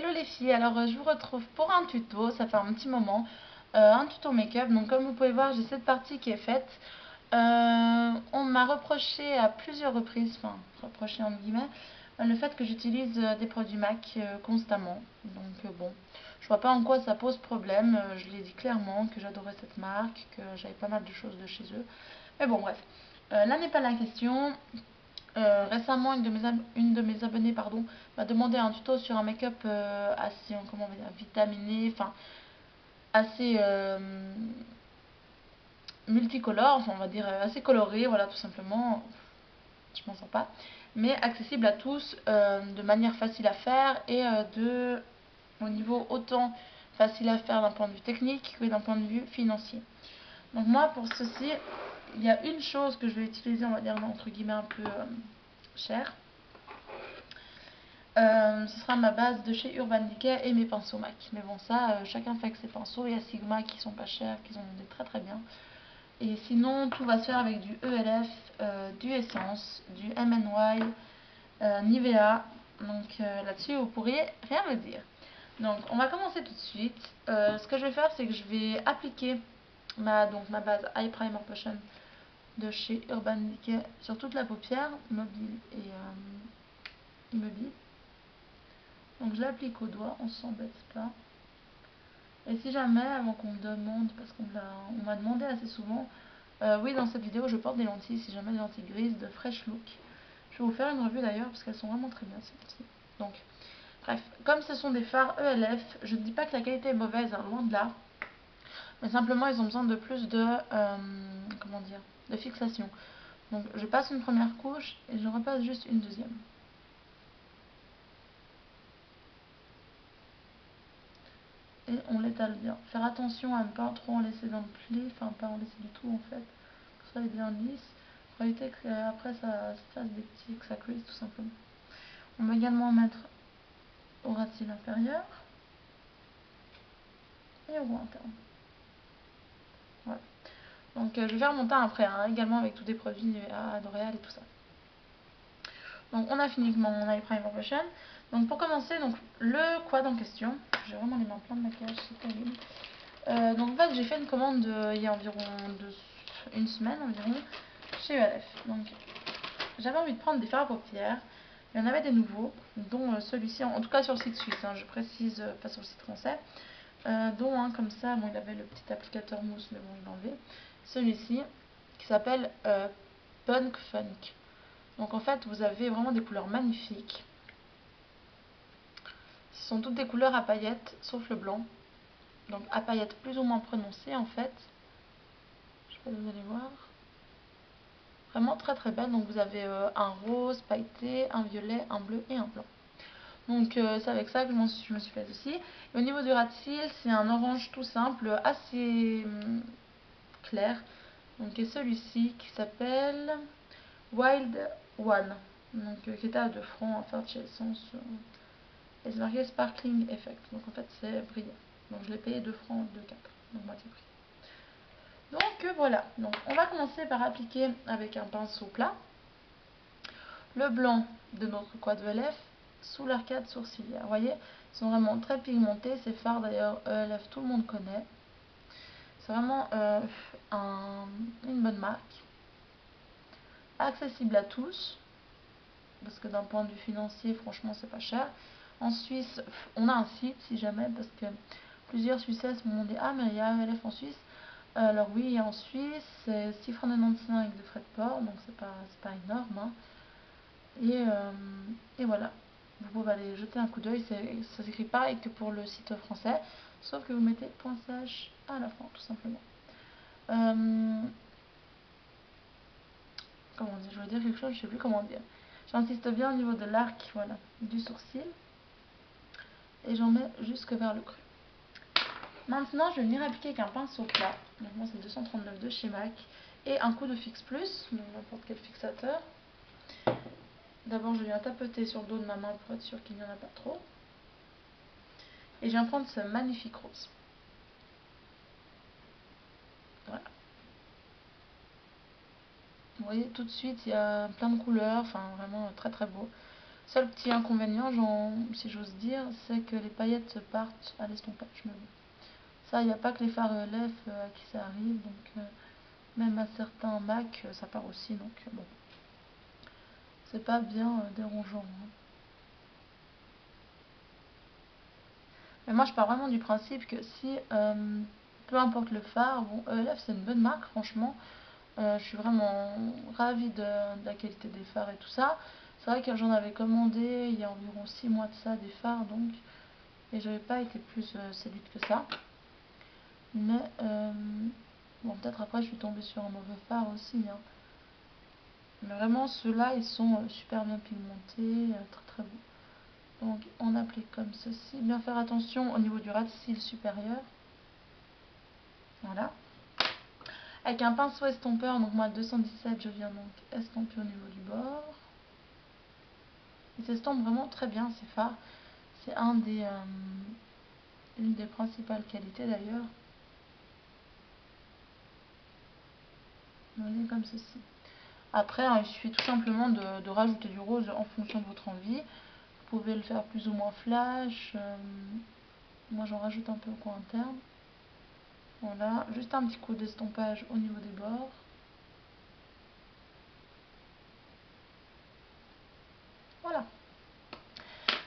Hello les filles, alors je vous retrouve pour un tuto, ça fait un petit moment, un tuto make-up. Donc comme vous pouvez voir, j'ai cette partie qui est faite. On m'a reproché à plusieurs reprises, enfin reproché entre guillemets, le fait que j'utilise des produits MAC constamment. Donc bon, je vois pas en quoi ça pose problème. Je l'ai dit clairement que j'adorais cette marque, que j'avais pas mal de choses de chez eux. Mais bon bref, là n'est pas la question. Récemment, une de mes abonnées m'a demandé un tuto sur un make-up assez, comment on va dire, vitaminé, enfin assez multicolore, enfin on va dire assez coloré, voilà tout simplement. Je m'en sors pas, mais accessible à tous, de manière facile à faire et au niveau autant facile à faire d'un point de vue technique que d'un point de vue financier. Donc moi pour ceci, il y a une chose que je vais utiliser, on va dire entre guillemets un peu chère. Ce sera ma base de chez Urban Decay et mes pinceaux MAC. Mais bon, ça, chacun fait avec ses pinceaux. Il y a Sigma qui sont pas chers, qui sont des très très bien. Et sinon, tout va se faire avec du ELF, du Essence, du MNY, Nivea. Donc là-dessus, vous pourriez rien me dire. Donc, on va commencer tout de suite. Ce que je vais faire, c'est que je vais appliquer ma base Eye Primer Potion de chez Urban Decay sur toute la paupière, mobile et immobile. Donc je l'applique au doigt, on s'embête pas. Et si jamais, avant qu'on me demande, parce on m'a demandé assez souvent, oui dans cette vidéo je porte des lentilles, si jamais des lentilles grises de Fresh Look. Je vais vous faire une revue d'ailleurs parce qu'elles sont vraiment très bien ces lentilles. Donc, bref, comme ce sont des fards ELF, je ne dis pas que la qualité est mauvaise, hein, loin de là. Mais simplement ils ont besoin de plus de, comment dire, de fixation. Donc je passe une première couche et je repasse juste une deuxième. Et on l'étale bien. Faire attention à ne pas trop en laisser dans le pli, enfin pas en laisser du tout en fait. Que ça soit bien lisse, pour éviter qu'après ça se fasse des petits, que ça cuise tout simplement. On va également mettre au ras de cils inférieur et au bout interne. Voilà. Donc je vais faire mon teint après, hein, également avec tous des produits Nivea, L'Oréal et tout ça. Donc on a fini avec mon eye primer potion. Donc pour commencer, donc le quad en question, j'ai vraiment les mains pleines de maquillage, c'est terrible. Donc en fait j'ai fait une commande il y a environ une semaine environ chez ELF. Donc j'avais envie de prendre des fards à paupières. Il y en avait des nouveaux, dont celui-ci, en tout cas sur le site suisse, hein, je précise, pas sur le site français. Dont un comme ça, bon il avait le petit applicateur mousse mais bon il l'a enlevé. Celui-ci qui s'appelle Punk Funk. Donc en fait vous avez vraiment des couleurs magnifiques. Ce sont toutes des couleurs à paillettes sauf le blanc. Donc à paillettes plus ou moins prononcées en fait. Je sais pas si vous allez voir. Vraiment très très belle. Donc vous avez un rose pailleté, un violet, un bleu et un blanc. Donc c'est avec ça que je me suis faite aussi. Et au niveau du ras de cils, c'est un orange tout simple, assez clair. Donc et celui-ci qui s'appelle Wild One. Donc qui est à 2 francs à faire de chez Essence. Et c'est marqué Sparkling Effect. Donc en fait c'est brillant. Donc je l'ai payé 2 francs de 4. Donc moitié prix. Donc voilà, donc on va commencer par appliquer avec un pinceau plat le blanc de notre quad ELF sous l'arcade sourcilière. Vous voyez, ils sont vraiment très pigmentés, ces fards d'ailleurs ELF tout le monde connaît. C'est vraiment une bonne marque, accessible à tous, parce que d'un point de vue financier, franchement c'est pas cher. En Suisse, on a un site si jamais, parce que plusieurs Suissesses m'ont demandé ah mais il y a ELF en Suisse. Alors oui, en Suisse, c'est 6,95 francs avec de frais de port, donc c'est pas énorme. Hein. Et voilà, vous pouvez aller jeter un coup d'œil, ça s'écrit pareil que pour le site français, sauf que vous mettez .ch à la fin, tout simplement. Comment dire, je veux dire quelque chose, je sais plus comment dire. J'insiste bien au niveau de l'arc, voilà, du sourcil, et j'en mets jusque vers le creux. Maintenant, je vais venir appliquer avec un pinceau plat. Donc moi, c'est 239 de chez MAC. Et un coup de Fix Plus, donc n'importe quel fixateur. D'abord, je viens tapoter sur le dos de ma main pour être sûr qu'il n'y en a pas trop. Et je viens prendre ce magnifique rose. Voilà. Vous voyez, tout de suite, il y a plein de couleurs. Enfin, vraiment très très beau. Seul petit inconvénient, si j'ose dire, c'est que les paillettes partent à l'estompage. Mais bon, ça, il n'y a pas que les fards ELF à qui ça arrive, donc même à certains Mac, ça part aussi, donc bon, c'est pas bien dérangeant. Hein. Mais moi, je pars vraiment du principe que si, peu importe le phare, bon, ELF c'est une bonne marque, franchement. Je suis vraiment ravie de la qualité des phares et tout ça. C'est vrai que j'en avais commandé il y a environ 6 mois de ça, des phares donc, et j'avais pas été plus séduite que ça. Mais bon, peut-être après je suis tombée sur un mauvais phare aussi. Hein. Mais vraiment ceux-là ils sont super bien pigmentés, très très beaux. Donc on applique comme ceci. Bien faire attention au niveau du ras de cils supérieur. Voilà. Avec un pinceau estompeur, donc moi 217, je viens donc estomper au niveau du bord. Il s'estompe vraiment très bien ces fards. C'est une des principales qualités d'ailleurs. Vous voyez comme ceci. Après, hein, il suffit tout simplement de rajouter du rose en fonction de votre envie. Vous pouvez le faire plus ou moins flash. Moi j'en rajoute un peu au coin interne. Voilà, juste un petit coup d'estompage au niveau des bords. Voilà.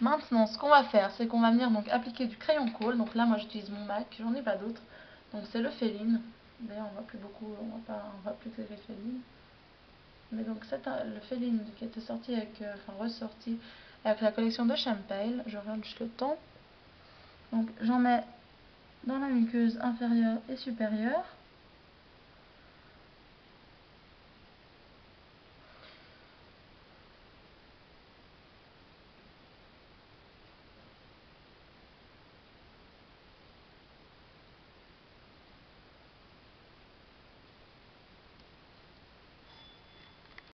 Maintenant, ce qu'on va faire, c'est qu'on va venir donc appliquer du crayon colle. Donc là, moi j'utilise mon Mac, j'en ai pas d'autre. Donc c'est le Féline. D'ailleurs, on voit plus beaucoup, on voit plus que les Félines. Mais donc c'est le Féline qui était sorti avec, ressorti avec la collection de Champale. Je regarde juste le temps. Donc j'en mets dans la muqueuse inférieure et supérieure.